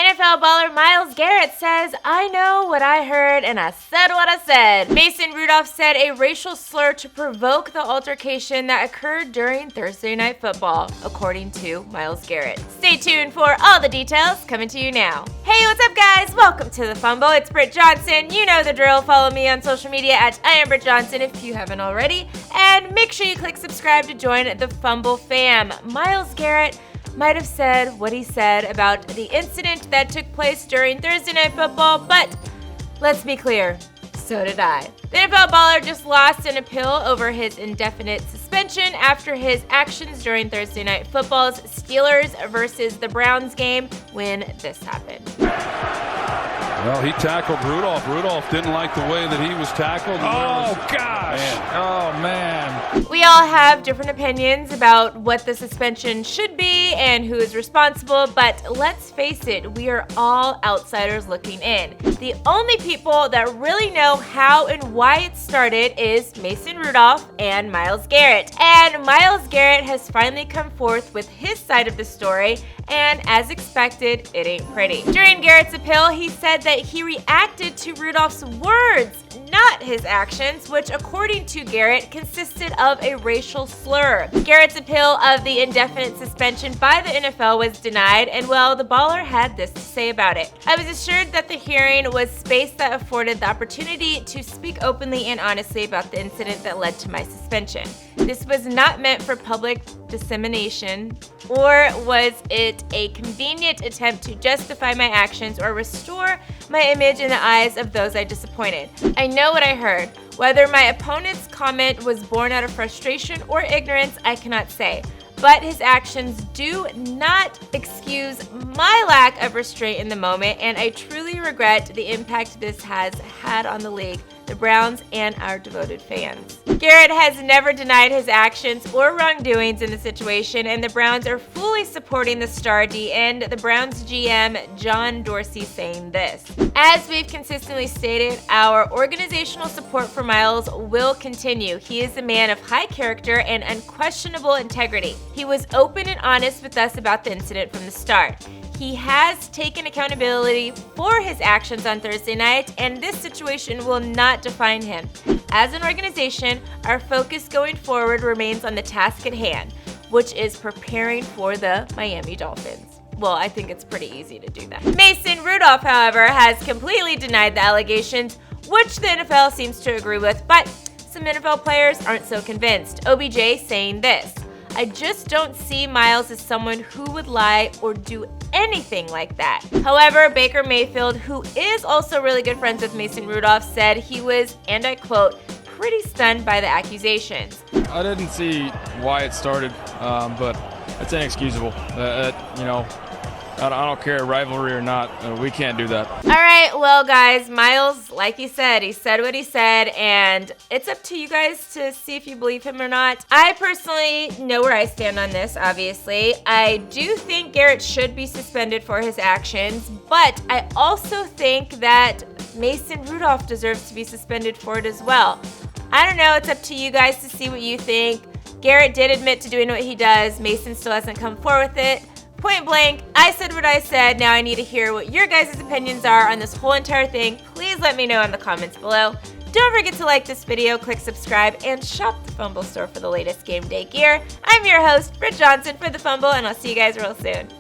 NFL baller Myles Garrett says, "I know what I heard and I said what I said." Mason Rudolph said a racial slur to provoke the altercation that occurred during Thursday Night Football, according to Myles Garrett. Stay tuned for all the details coming to you now. Hey, what's up guys? Welcome to The Fumble. It's Britt Johnson. You know the drill. Follow me on social media at @IamBrittJohnson if you haven't already. And make sure you click subscribe to join the Fumble fam. Myles Garrett might have said what he said about the incident that took place during Thursday Night Football, but let's be clear, so did I. The NFL baller just lost an appeal over his indefinite suspension after his actions during Thursday Night Football's Steelers versus the Browns game when this happened. Well, he tackled Rudolph. Rudolph didn't like the way that he was tackled. Oh, gosh. Man. Oh, man. We all have different opinions about what the suspension should be and who is responsible, but let's face it, we are all outsiders looking in. The only people that really know how and why it started is Mason Rudolph and Myles Garrett. And Myles Garrett has finally come forth with his side of the story, and as expected, it ain't pretty. During Garretts Appeal, he said that he reacted to Rudolph's words, not his actions, which according to Garrett consisted of a racial slur. Garrett's appeal of the indefinite suspension by the NFL was denied, and well, the baller had this to say about it. "I was assured that the hearing was space that afforded the opportunity to speak openly and honestly about the incident that led to my suspension. This was not meant for public dissemination, or was it a convenient attempt to justify my actions or restore my image in the eyes of those I disappointed. I know what I heard. Whether my opponent's comment was born out of frustration or ignorance, I cannot say. But his actions do not excuse my lack of restraint in the moment, and I truly regret the impact this has had on the league, the Browns, and our devoted fans." Garrett has never denied his actions or wrongdoings in the situation, and the Browns are fully supporting the star D and the Browns GM John Dorsey saying this: "As we've consistently stated, our organizational support for Myles will continue. He is a man of high character and unquestionable integrity. He was open and honest with us about the incident from the start. He has taken accountability for his actions on Thursday night, and this situation will not define him. As an organization, our focus going forward remains on the task at hand, which is preparing for the Miami Dolphins." Well, I think it's pretty easy to do that. Mason Rudolph, however, has completely denied the allegations, which the NFL seems to agree with, but some NFL players aren't so convinced. OBJ saying this: "I just don't see Myles as someone who would lie or do anything like that." However, Baker Mayfield, who is also really good friends with Mason Rudolph, said he was, and I quote, "pretty stunned by the accusations." I didn't see why it started, but it's inexcusable. I don't care, rivalry or not, we can't do that. All right, well, guys, Myles, like he said what he said, and it's up to you guys to see if you believe him or not. I personally know where I stand on this, obviously. I do think Garrett should be suspended for his actions, but I also think that Mason Rudolph deserves to be suspended for it as well. I don't know, it's up to you guys to see what you think. Garrett did admit to doing what he does. Mason still hasn't come forward with it. Point blank, I said what I said. Now I need to hear what your guys' opinions are on this whole entire thing. Please let me know in the comments below. Don't forget to like this video, click subscribe, and shop the Fumble store for the latest game day gear. I'm your host, Britt Johnson for The Fumble, and I'll see you guys real soon.